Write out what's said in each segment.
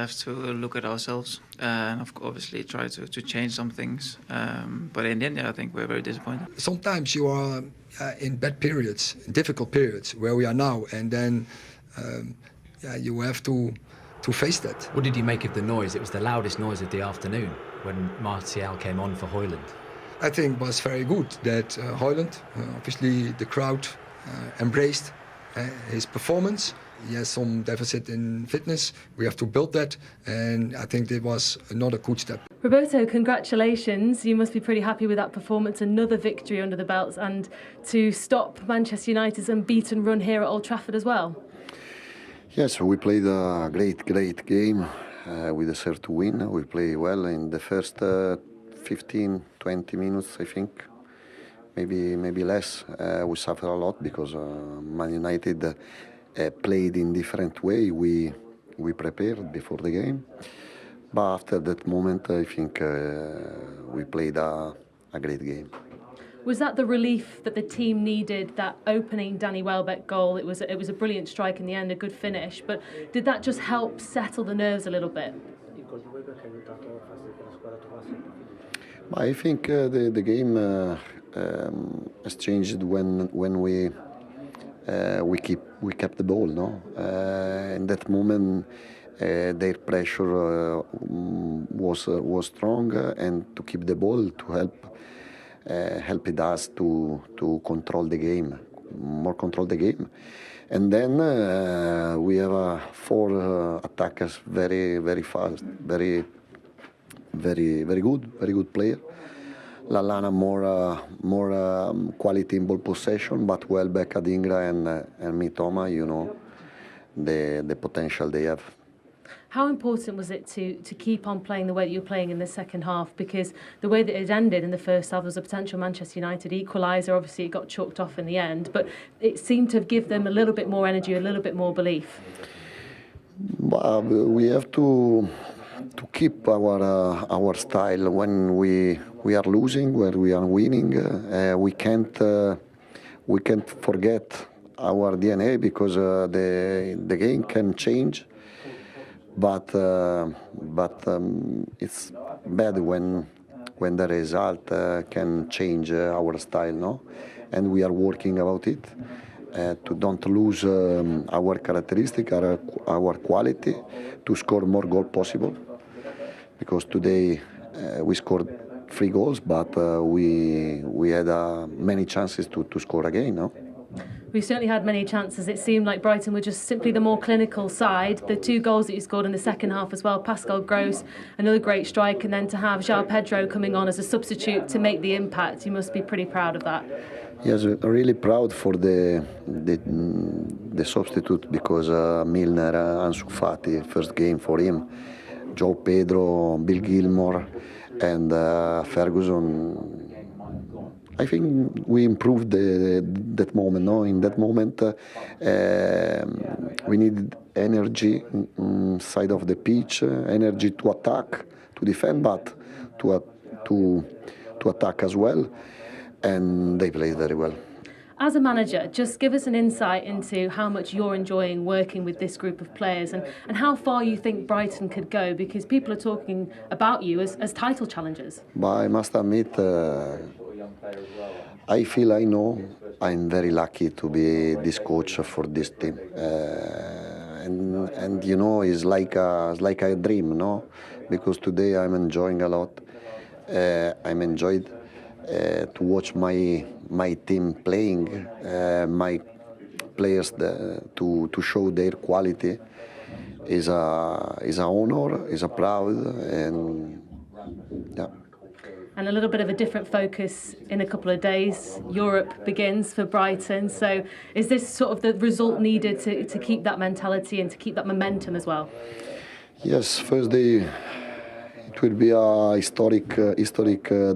Have to look at ourselves and obviously try to change some things. But in the end, I think we're very disappointed. Sometimes you are in bad periods, difficult periods, where we are now, and then you have to face that. What did you make of the noise? It was the loudest noise of the afternoon when Martial came on for Højlund. I think it was very good that Højlund, obviously the crowd embraced his performance. He has some deficit in fitness. We have to build that, and I think it was another good step. Roberto, congratulations. You must be pretty happy with that performance. Another victory under the belts, and to stop Manchester United's unbeaten run here at Old Trafford as well. Yes, we played a great game. We deserve to win. We played well in the first 15, 20 minutes, I think. Maybe less. We suffered a lot because Man United played in different way. We prepared before the game, but after that moment, I think we played a great game. Was that the relief that the team needed? That opening Danny Welbeck goal. It was a brilliant strike in the end, a good finish. But did that just help settle the nerves a little bit? I think the game has changed when we kept the ball. No, in that moment their pressure was strong, and to keep the ball to helped us to control the game, control the game, and then we have 4 attackers, very fast, very good player. Lallana more quality in ball possession, but Welbeck, Adingra, and Mitoma, you know, the potential they have. How important was it to keep on playing the way that you're playing in the second half? Because the way that it ended in the first half was a potential Manchester United equaliser. Obviously, it got chalked off in the end, but it seemed to give them a little bit more energy, a little bit more belief. We have to keep our style when we are losing, when we are winning. We can't forget our DNA, because the game can change. But it's bad when the result can change our style, no? And we are working about it to don't lose our characteristic, our quality, to score more goals possible. Because today we scored 3 goals, but we had many chances to score again, no? We certainly had many chances. It seemed like Brighton were just simply the more clinical side. The 2 goals that you scored in the second half as well, Pascal Gross, another great strike, and then to have João Pedro coming on as a substitute to make the impact, you must be pretty proud of that. Yes, really proud for the substitute, because Milner, Ansu Fati, first game for him, João Pedro, Bill Gilmore, and Ferguson. I think we improved that moment. No, in that moment, we needed energy side of the pitch, energy to attack, to defend, but to attack as well. And they played very well. As a manager, just give us an insight into how much you're enjoying working with this group of players, and how far you think Brighton could go, because people are talking about you as title challengers. But I must admit, I know I'm very lucky to be this coach for this team, and you know, it's like a dream, no? Because today I'm enjoying a lot. I'm enjoyed to watch my team playing, my players to show their quality. Is a honor, is a proud, and yeah. And a little bit of a different focus in a couple of days. Europe begins for Brighton. So is this sort of the result needed to keep that mentality and to keep that momentum as well? Yes, first day it will be a historic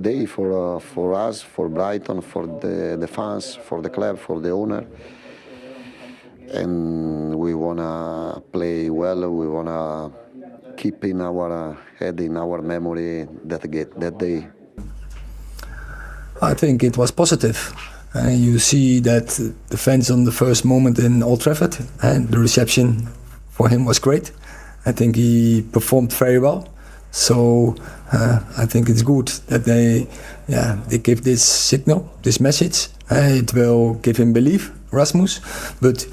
day for us, for Brighton, for the fans, for the club, for the owner. And we want to play well. We want to keep in our head, in our memory that day. I think it was positive. You see that the fans on the first moment in Old Trafford, and the reception for him was great. I think he performed very well. So I think it's good that they give this signal, this message. It will give him belief, Rasmus. But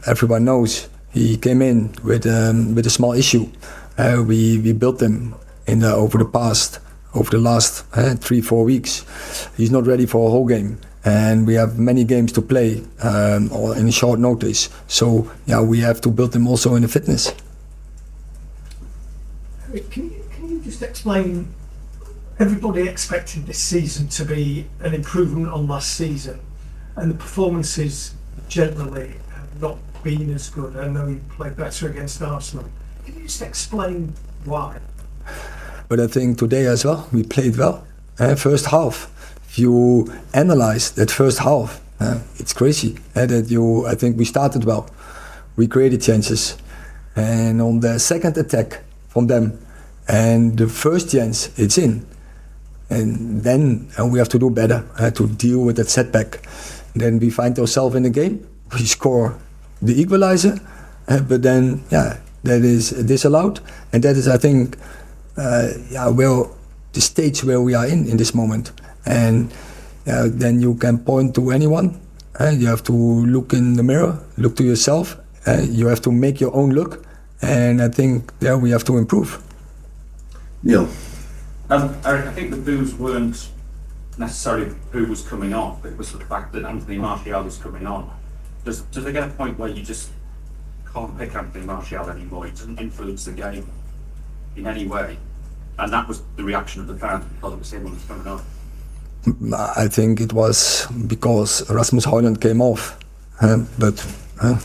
everyone knows he came in with a small issue. We built him over the last 3-4 weeks. He's not ready for a whole game, and we have many games to play in a short notice. So we have to build him also in the fitness. Can you just explain? Everybody expected this season to be an improvement on last season, and the performances generally have not been as good. I know you played better against Arsenal. Can you just explain why? But I think today as well, we played well. First half, if you analyze that first half, it's crazy. I think we started well. We created chances. And on the second attack from them, and the first chance, it's in. And then we have to do better to deal with that setback. Then we find ourselves in the game. We score the equalizer, but then, that is disallowed. And that is, I think, well, the stage where we are in this moment. And then you can point to anyone. You have to look in the mirror, look to yourself. You have to make your own look. And I think there we have to improve. Neil? Eric, I think the boos weren't necessarily who was coming on, it was the fact that Anthony Martial was coming on. Does there get a point where you just can't pick Anthony Martial anymore? He doesn't influence the game in any way. And that was the reaction of the fans because it was him when he was coming on. I think it was because Rasmus Højlund came off. But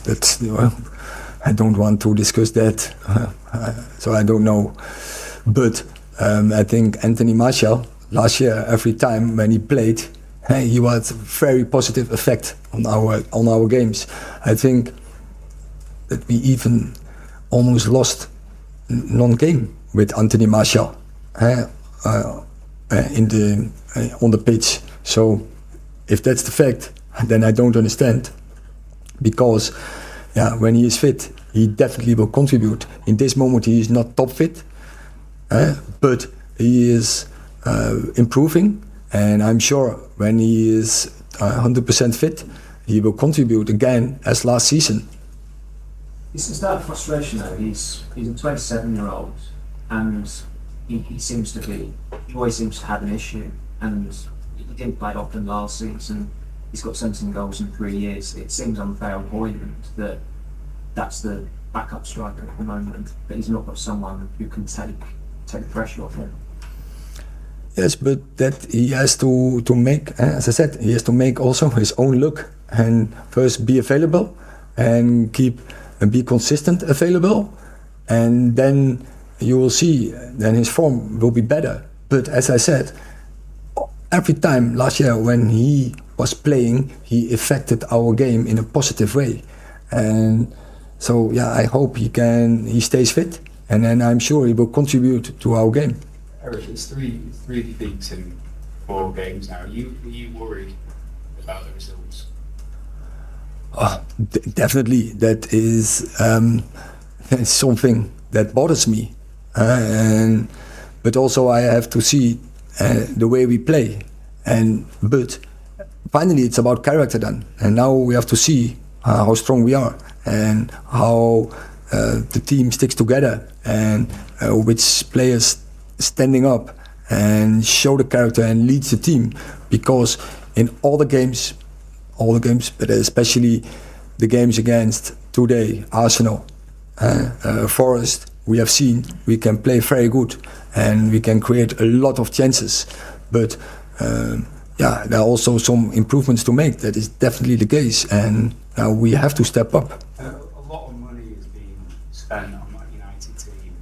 that's, I don't want to discuss that. So I don't know. But I think Anthony Martial, last year, every time when he played, he had a very positive effect on our games. I think that we even almost lost non-game with Anthony Martial on the pitch. So if that's the fact, then I don't understand. Because when he is fit, he definitely will contribute. In this moment, he is not top fit, but he is improving. And I'm sure when he is 100% fit, he will contribute again as last season. Is that frustration though? He's a 27-year-old, and he seems to be. He always seems to have an issue, and he didn't play often last season. He's got 17 goals in 3 years. It seems unfair on Højlund that that's the backup striker at the moment, but he's not got someone who can take the pressure off him. Yes, but that he has to make, as I said, he has to make also his own look, and first be available and be consistent available, and then you will see, then his form will be better. But as I said, every time last year when he was playing, he affected our game in a positive way. And so I hope he stays fit, and then I'm sure he will contribute to our game. Eric, it's three defeats in 4 games now. Are you worried about the results? Definitely, that is something that bothers me. But also I have to see the way we play. But finally, it's about character then. And now we have to see how strong we are and how the team sticks together and which players standing up and show the character and leads the team. Because in all the games, but especially the games against today, Arsenal, Forest, we have seen we can play very good and we can create a lot of chances. But there are also some improvements to make. That is definitely the case, and we have to step up. A lot of money is being spent on that United team.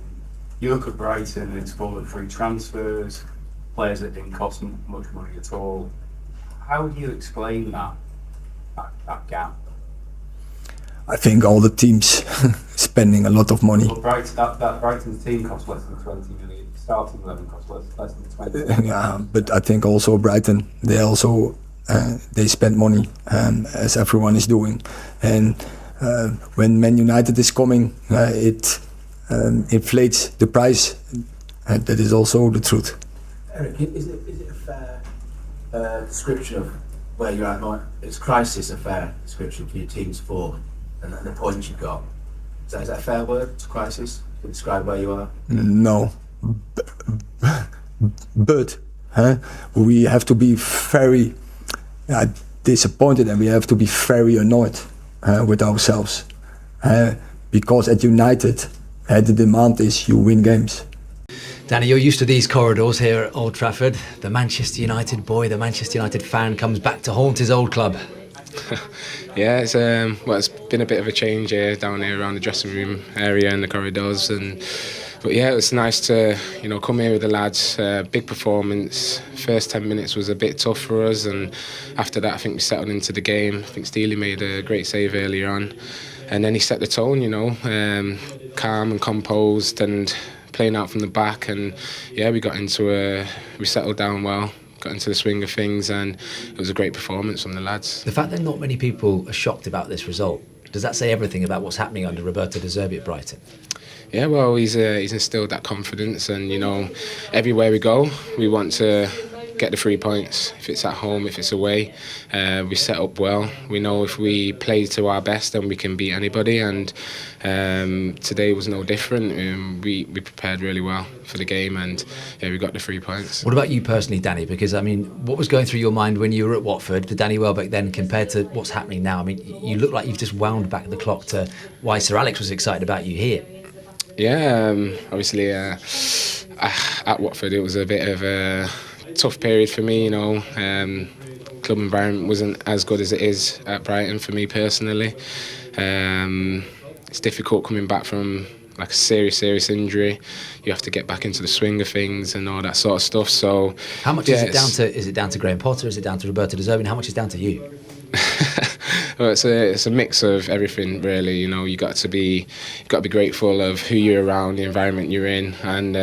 You look at Brighton, it's full of free transfers, players that didn't cost much money at all. How do you explain that gap? I think all the teams spending a lot of money. Well, that Brighton team cost less than 20 million. Starting 11 cost less than 20 million. Yeah, but I think also Brighton, they spend money, as everyone is doing. And when Man United is coming, it inflates the price, and that is also the truth. Eric, is it a fair description of where you're at? Is crisis a fair description for your team's form and the points you've got? Is that a fair word, crisis, to describe where you are? No, but we have to be very disappointed, and we have to be very annoyed with ourselves, because at United the demand is you win games. Danny, you're used to these corridors here at Old Trafford. The Manchester United boy, the Manchester United fan comes back to haunt his old club. Yeah, it's been a bit of a change here down here around the dressing room area and the corridors, but yeah, it was nice to come here with the lads. Big performance. First 10 minutes was a bit tough for us, and after that I think we settled into the game. I think Steely made a great save earlier on, and then he set the tone. Calm and composed and playing out from the back, and yeah, we settled down well. Got into the swing of things, and it was a great performance from the lads. The fact that not many people are shocked about this result, does that say everything about what's happening under Roberto De Zerbi at Brighton? Yeah, well, he's instilled that confidence, and everywhere we go, we want to get the 3 points. If it's at home, if it's away, we set up well. We know if we play to our best, then we can beat anybody, and today was no different. We prepared really well for the game, and yeah, we got the 3 points. What about you personally, Danny? Because what was going through your mind when you were at Watford, the Danny Welbeck then, compared to what's happening now? You look like you've just wound back the clock to why Sir Alex was excited about you here. Yeah, obviously at Watford it was a bit of a tough period for me. Club environment wasn't as good as it is at Brighton for me personally. It's difficult coming back from like a serious injury. You have to get back into the swing of things and all that sort of stuff. So how much is it down to? Is it down to Graham Potter? Is it down to Roberto De Zerbi? And how much is down to you? Well, it's a mix of everything, really. You got to be grateful of who you're around, the environment you're in, and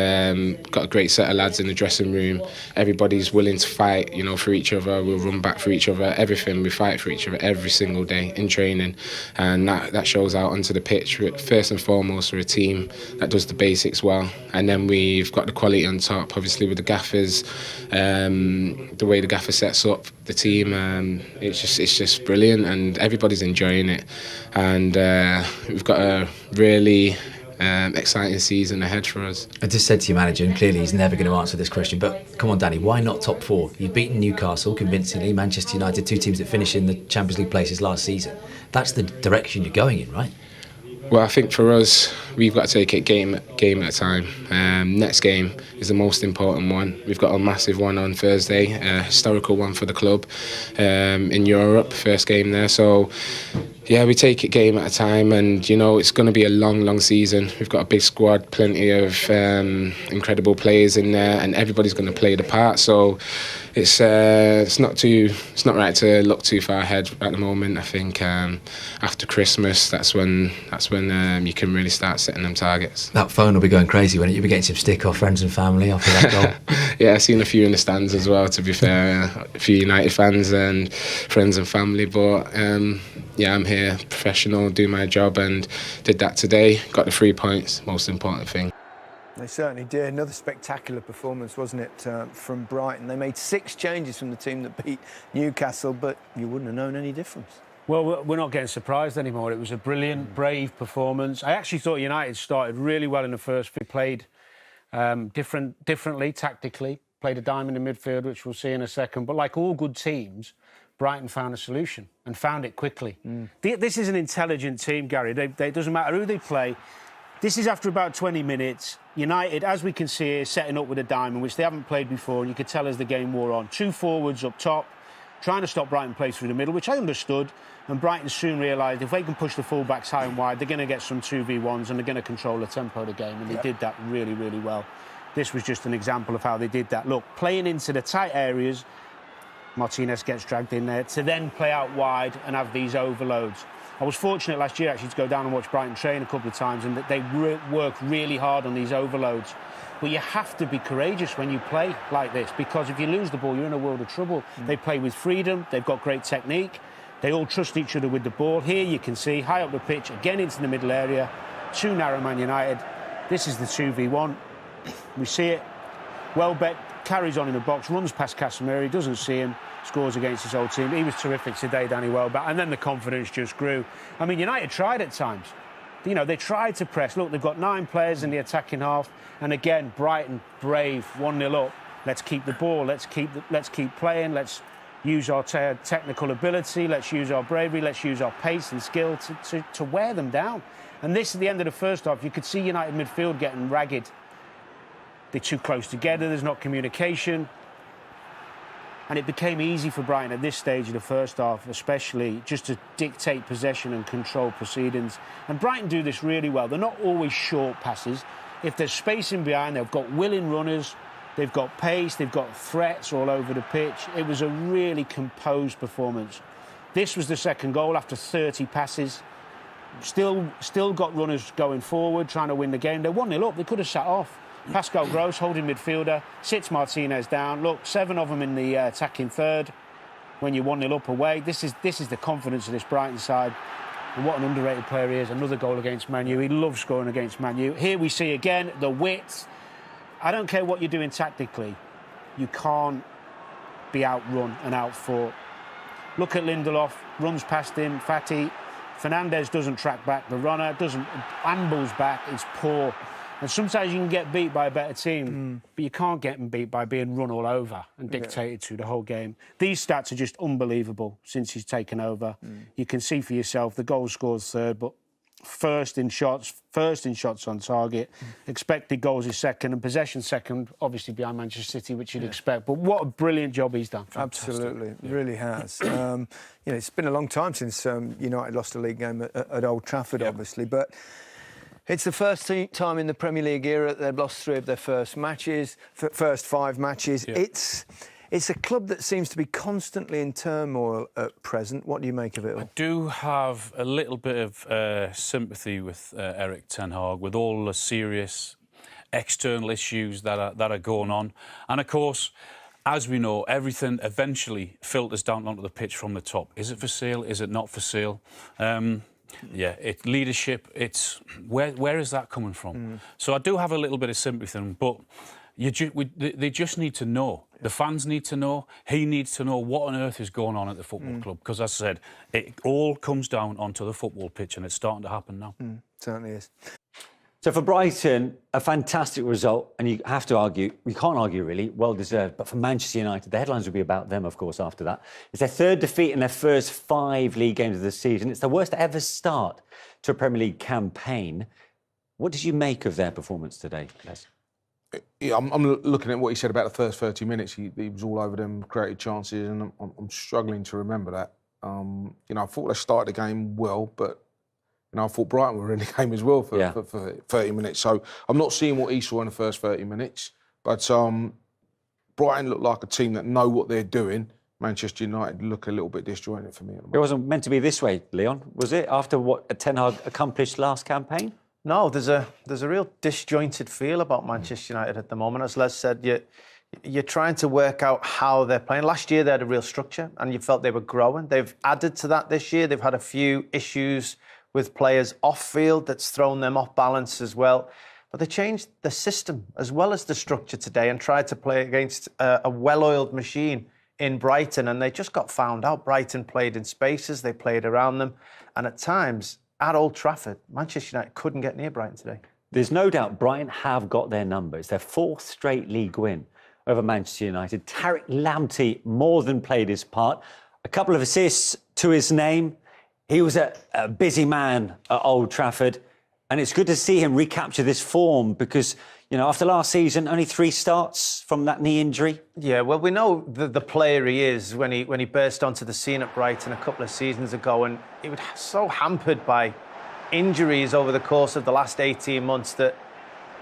got a great set of lads in the dressing room. Everybody's willing to fight, for each other. We'll run back for each other. Everything, we fight for each other every single day in training, and that shows out onto the pitch. First and foremost, we're a team that does the basics well, and then we've got the quality on top. Obviously, with the gaffers, the way the gaffer sets up the team, it's just brilliant, and everybody's enjoying it, and we've got a really exciting season ahead for us. I just said to your manager, and clearly he's never going to answer this question, but come on, Danny, why not top four? You've beaten Newcastle convincingly, Manchester United, two teams that finished in the Champions League places last season. That's the direction you're going in, right? Well, I think for us, we've got to take it game at a time. Next game is the most important one. We've got a massive one on Thursday, a historical one for the club in Europe, first game there. So, yeah, we take it game at a time, and it's going to be a long season. We've got a big squad, plenty of incredible players in there, and everybody's going to play the part. So it's not right to look too far ahead at the moment. I think after Christmas, that's when you can really start setting them targets. That phone will be going crazy, won't it? You'll be getting some stick off friends and family after that goal. Yeah, I've seen a few in the stands as well, to be fair, a few United fans and friends and family, but yeah, I'm here, professional, do my job, and did that today. Got the 3 points, most important thing. They certainly did. Another spectacular performance, wasn't it, from Brighton? They made 6 changes from the team that beat Newcastle, but you wouldn't have known any difference. Well, we're not getting surprised anymore. It was a brilliant, brave performance. I actually thought United started really well in the first. We played differently, tactically. Played a diamond in midfield, which we'll see in a second. But like all good teams, Brighton found a solution and found it quickly. This is an intelligent team, Gary. It doesn't matter who they play. This is after about 20 minutes. United, as we can see, is setting up with a diamond, which they haven't played before. And you could tell as the game wore on. 2 forwards up top, trying to stop Brighton play through the middle, which I understood. And Brighton soon realised if they can push the full-backs high and wide, they're going to get some 2v1s and they're going to control the tempo of the game. And they did that really, really well. This was just an example of how they did that. Look, playing into the tight areas, Martinez gets dragged in there, to then play out wide and have these overloads. I was fortunate last year actually to go down and watch Brighton train a couple of times, and that they work really hard on these overloads. But you have to be courageous when you play like this, because if you lose the ball, you're in a world of trouble. They play with freedom, they've got great technique, They all trust each other with the ball. Here you can see, high up the pitch, again into the middle area, too narrow Man United. This is the 2v1. We see it. Welbeck carries on in the box, runs past Casemiro, he doesn't see him, scores against his old team. He was terrific today, Danny Welbeck, and then the confidence just grew. I mean, United tried at times. You know, they tried to press. Look, they've got 9 players in the attacking half, and again, Brighton, brave, 1-0 up. Let's keep the ball, let's keep playing, let's use our technical ability, let's use our bravery, let's use our pace and skill to wear them down. And this, at the end of the first half, you could see United midfield getting ragged. They're too close together, there's not communication. And it became easy for Brighton at this stage of the first half, especially, just to dictate possession and control proceedings. And Brighton do this really well. They're not always short passes. If there's space in behind, they've got willing runners, they've got pace, they've got threats all over the pitch. It was a really composed performance. This was the second goal after 30 passes. Still got runners going forward, trying to win the game. They're 1-0 up, they could have sat off. Pascal Gross, holding midfielder, sits Martinez down. Look, 7 of them in the attacking third. When you're 1-0 up away, this is the confidence of this Brighton side. And what an underrated player he is. Another goal against Man U. He loves scoring against Man U. Here we see again the width. I don't care what you're doing tactically. You can't be outrun and outfought. Look at Lindelof, runs past him, Fati. Fernandes doesn't track back the runner, ambles back, it's poor. And sometimes you can get beat by a better team, but you can't get them beat by being run all over and dictated to the whole game. These stats are just unbelievable since he's taken over. You can see for yourself, the goal scores third, but first in shots on target. Expected goals is second, and possession second, obviously behind Manchester City, which you'd expect. But what a brilliant job he's done. Absolutely, really has. You know, it's been a long time since United lost a league game at Old Trafford, obviously, but it's the first time in the Premier League era that they've lost 3 of their first 5 matches. Yeah. It's a club that seems to be constantly in turmoil at present. What do you make of it all? I do have a little bit of sympathy with Eric Ten Hag, with all the serious external issues that are going on. And, of course, as we know, everything eventually filters down onto the pitch from the top. Is it for sale? Is it not for sale? Yeah, it's leadership. It's where is that coming from? So I do have a little bit of sympathy with them, but they just need to know. The fans need to know. He needs to know what on earth is going on at the football club. Because, as I said, it all comes down onto the football pitch, and it's starting to happen now. Certainly is. So for Brighton, a fantastic result, and you have to argue, you can't argue really, well deserved. But for Manchester United, the headlines will be about them, of course, after that. It's their 3rd defeat in their first 5 league games of the season. It's the worst ever start to a Premier League campaign. What did you make of their performance today, Les? Yeah, I'm looking at what he said about the first 30 minutes. He was all over them, created chances, and I'm struggling to remember that. You know, I thought they started the game well, but you know, I thought Brighton were in the game as well for 30 minutes. So I'm not seeing what he saw in the first 30 minutes. But Brighton look like a team that know what they're doing. Manchester United look a little bit disjointed for me at the moment. It wasn't meant to be this way, Leon, was it? After what Ten Hag accomplished last campaign? No, there's a real disjointed feel about Manchester United at the moment. As Les said, you're trying to work out how they're playing. Last year they had a real structure and you felt they were growing. They've added to that this year. They've had a few issues with players off field that's thrown them off balance as well. But they changed the system as well as the structure today and tried to play against a well-oiled machine in Brighton, and they just got found out. Brighton played in spaces, they played around them, and at times, at Old Trafford, Manchester United couldn't get near Brighton today. There's no doubt Brighton have got their number. It's their 4th straight league win over Manchester United. Tariq Lamptey more than played his part. A couple of assists to his name. He was a busy man at Old Trafford, and it's good to see him recapture this form because, you know, after last season, only 3 starts from that knee injury. Yeah, well, we know the player he is when he burst onto the scene at Brighton a couple of seasons ago, and he was so hampered by injuries over the course of the last 18 months that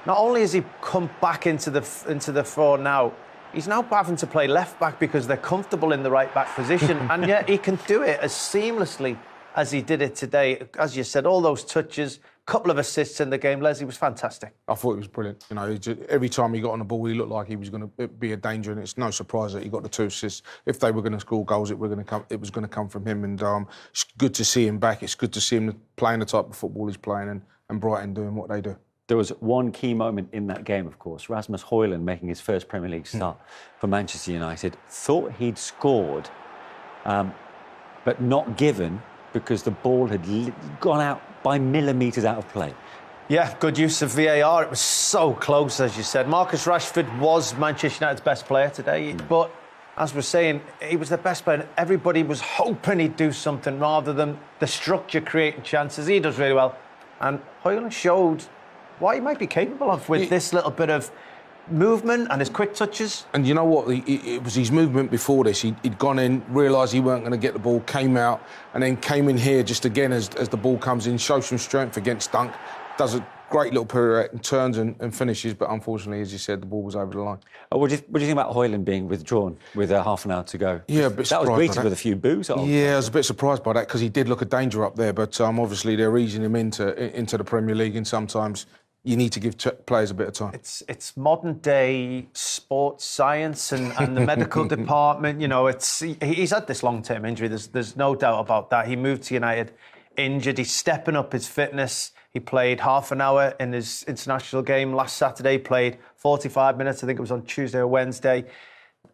not only has he come back into the fore now, he's now having to play left back because they're comfortable in the right back position, and yet he can do it as seamlessly as he did it today. As you said, all those touches, couple of assists in the game. Leslie was fantastic. I thought he was brilliant. You know, every time he got on the ball, he looked like he was going to be a danger, and it's no surprise that he got the 2 assists. If they were going to score goals, it was going to come from him, and it's good to see him back. It's good to see him playing the type of football he's playing, and Brighton doing what they do. There was one key moment in that game, of course. Rasmus Højlund making his first Premier League start for Manchester United. Thought he'd scored, but not given because the ball had gone out by millimetres out of play. Yeah, good use of VAR. It was so close, as you said. Marcus Rashford was Manchester United's best player today, but as we're saying, he was the best player. Everybody was hoping he'd do something rather than the structure creating chances. He does really well. And Højlund showed what he might be capable of with this little bit of movement and his quick touches. And you know what? It was his movement before this. He'd gone in, realised he weren't going to get the ball, came out, and then came in here just again as the ball comes in, shows some strength against Dunk, does a great little pirouette and turns and finishes. But unfortunately, as you said, the ball was over the line. What do you think about Højlund being withdrawn with half an hour to go? Yeah, a bit that was surprised greeted by with a few boos. Yeah, I was a bit surprised by that because he did look a danger up there. But obviously, they're easing him into the Premier League, and sometimes you need to give players a bit of time. It's modern day sports science and the medical department. You know, he's had this long-term injury. There's no doubt about that. He moved to United injured. He's stepping up his fitness. He played half an hour in his international game last Saturday. Played 45 minutes. I think it was on Tuesday or Wednesday.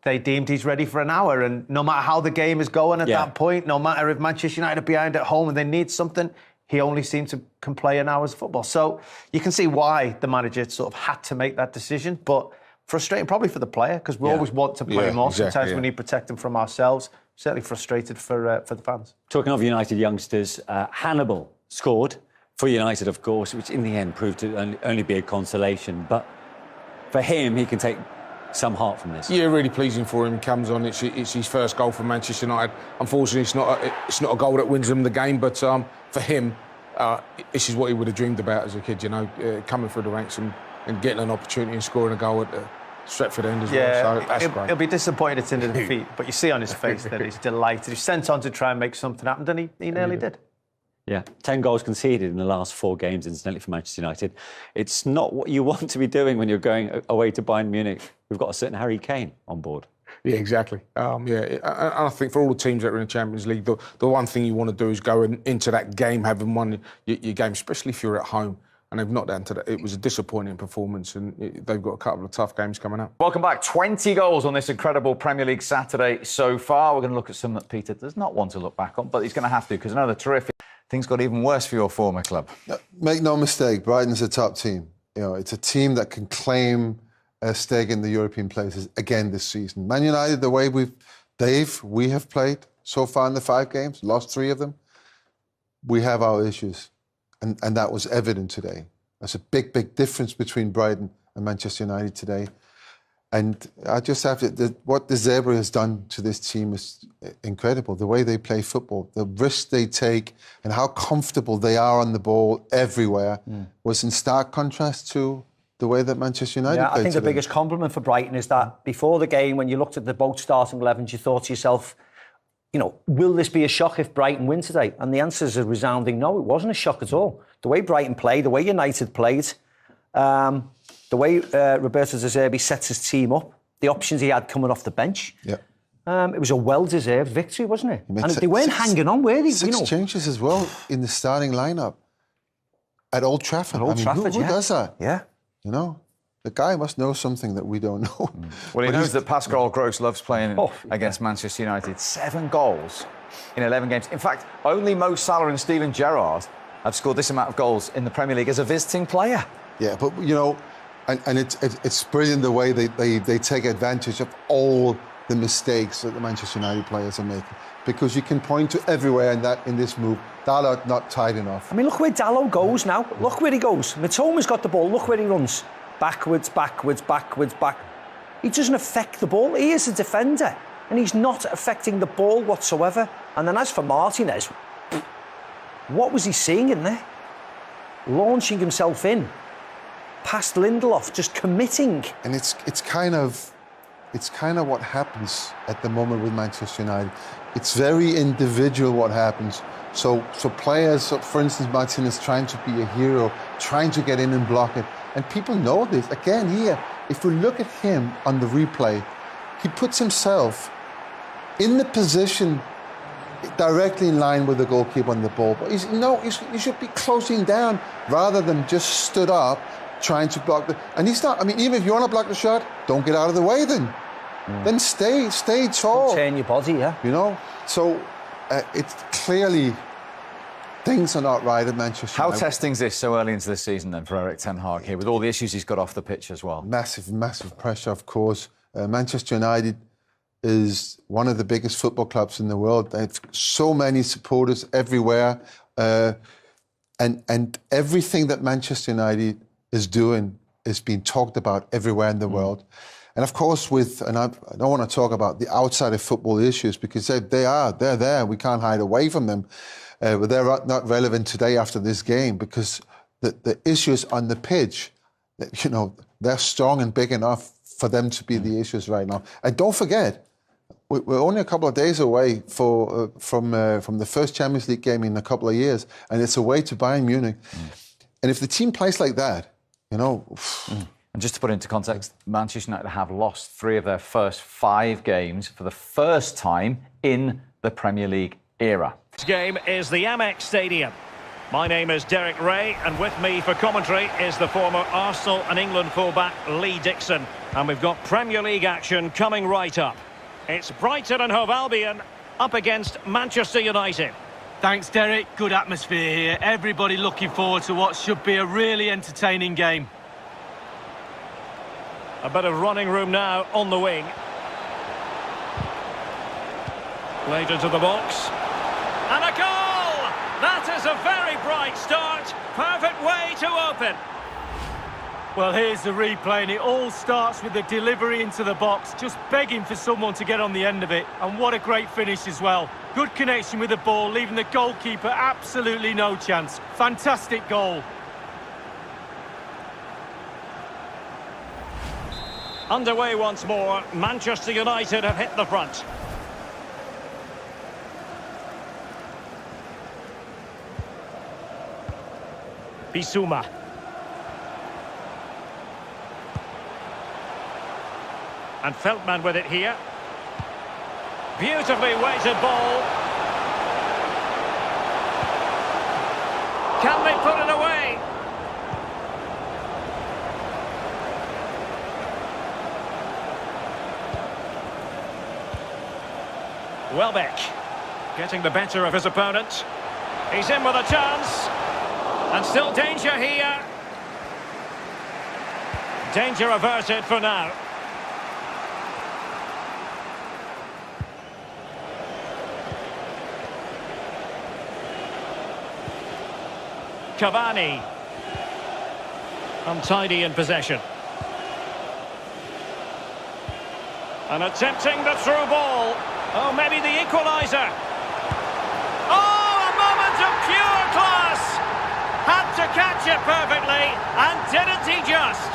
They deemed he's ready for an hour, and no matter how the game is going at that point, no matter if Manchester United are behind at home and they need something, he only seemed to can play an hour's football. So you can see why the manager sort of had to make that decision, but frustrating probably for the player, because we always want to play more. Exactly, sometimes we need to protect them from ourselves. Certainly frustrated for the fans. Talking of United youngsters, Hannibal scored for United, of course, which in the end proved to only be a consolation. But for him, he can take some heart from this. Yeah, really pleasing for him. He comes on, it's his first goal for Manchester United. Unfortunately, it's not a goal that wins them the game, but for him, this is what he would have dreamed about as a kid, you know, coming through the ranks and getting an opportunity and scoring a goal at the Stretford end as well. So that's great. He'll be disappointed it's in the defeat, but you see on his face that he's delighted. He's sent on to try and make something happen, and he nearly did. Yeah, 10 goals conceded in the last 4 games, incidentally, for Manchester United. It's not what you want to be doing when you're going away to Bayern Munich. We've got a certain Harry Kane on board. Yeah, exactly. I think for all the teams that are in the Champions League, the one thing you want to do is go into that game having won your game, especially if you're at home. And they've not done to that. It was a disappointing performance, and they've got a couple of tough games coming up. Welcome back. 20 goals on this incredible Premier League Saturday so far. We're going to look at some that Peter does not want to look back on, but he's going to have to, because another terrific. Things got even worse for your former club. Make no mistake, Brighton's a top team. You know, it's a team that can claim a stake in the European places again this season. Man United, the way we have played so far in the 5 games, lost 3 of them, we have our issues. And that was evident today. There's a big difference between Brighton and Manchester United today. And I just have to, what the Zebra has done to this team is incredible. The way they play football, the risks they take, and how comfortable they are on the ball everywhere was in stark contrast to the way that Manchester United played. I think today. the biggest compliment for Brighton is that before the game, when you looked at the both starting 11s, you thought to yourself, you know, will this be a shock if Brighton win today? And the answer is a resounding no. It wasn't a shock at all. The way Brighton played, the way United played, the way Roberto De Zerbi sets his team up, the options he had coming off the bench. Yeah. It was a well-deserved victory, wasn't it? And they weren't hanging on, were they? 6 changes as well in the starting lineup at Old Trafford. At Old Trafford, who does that? Yeah. You know, the guy must know something that we don't know. Well, he knows that Pascal Gross loves playing against Manchester United. 7 goals in 11 games. In fact, only Mo Salah and Steven Gerrard have scored this amount of goals in the Premier League as a visiting player. Yeah, but, you know, and it's brilliant the way they take advantage of all the mistakes that the Manchester United players are making. Because you can point to everywhere in this move. Dalot not tight enough. I mean, look where Dalot goes now. Look where he goes. Mitoma's got the ball. Look where he runs. Backwards, backwards, backwards, back. He doesn't affect the ball. He is a defender, and he's not affecting the ball whatsoever. And then as for Martinez, what was he seeing in there? Launching himself in, past Lindelof, just committing. And it's kind of it's kind of what happens at the moment with Manchester United. It's very individual what happens. So players, for instance, Martinez trying to be a hero, trying to get in and block it. And people know this. Again, here, if we look at him on the replay, he puts himself in the position directly in line with the goalkeeper on the ball. But he should be closing down rather than just stood up trying to block the... And he's not... I mean, even if you want to block the shot, don't get out of the way then. Then stay tall. Don't turn your body, yeah. You know? So it's clearly... Things are not right at Manchester How United. testing is this so early into the season then for Eric Ten Hag here, with all the issues he's got off the pitch as well? Massive pressure, of course. Manchester United is one of the biggest football clubs in the world. They have so many supporters everywhere. And everything that Manchester United is doing is being talked about everywhere in the world. And of course, and I don't want to talk about the outside of football issues because they're there. We can't hide away from them. But they're not relevant today after this game because the issues on the pitch, you know, they're strong and big enough for them to be the issues right now. And don't forget, we're only a couple of days away from the first Champions League game in a couple of years, and it's away to Bayern Munich. And if the team plays like that, you know... And just to put it into context, Manchester United have lost 3 of their first 5 games for the first time in the Premier League era. This game is the Amex Stadium. My name is Derek Ray, and with me for commentary is the former Arsenal and England fullback Lee Dixon. And we've got Premier League action coming right up. It's Brighton and Hove Albion up against Manchester United. Thanks, Derek. Good atmosphere here. Everybody looking forward to what should be a really entertaining game. A bit of running room now on the wing. Played into the box. And a goal! That is a very bright start. Perfect way to open. Well, here's the replay, and it all starts with the delivery into the box, just begging for someone to get on the end of it. And what a great finish as well. Good connection with the ball, leaving the goalkeeper absolutely no chance. Fantastic goal. Underway once more. Manchester United have hit the front. Bissouma. And Feldman with it here. Beautifully weighted ball. Can they put it away? Welbeck getting the better of his opponent. He's in with a chance. And still danger here. Danger averted for now. Cavani. Untidy in possession. And attempting the through ball. Oh, maybe the equaliser. Oh, a moment of pure class. Had to catch it perfectly, and didn't he just?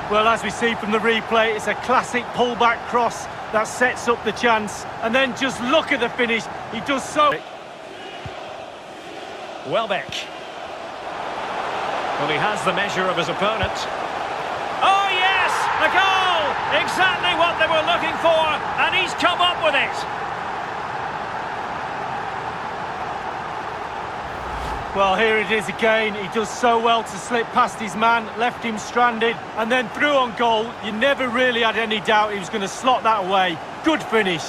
Well, as we see from the replay, it's a classic pullback cross that sets up the chance. And then just look at the finish. He does so... Welbeck. Well, he has the measure of his opponent. Oh, yes! A goal! Exactly what they were looking for, and he's come up with it. Well, here it is again. He does so well to slip past his man, left him stranded, and then through on goal. You never really had any doubt he was going to slot that away. Good finish.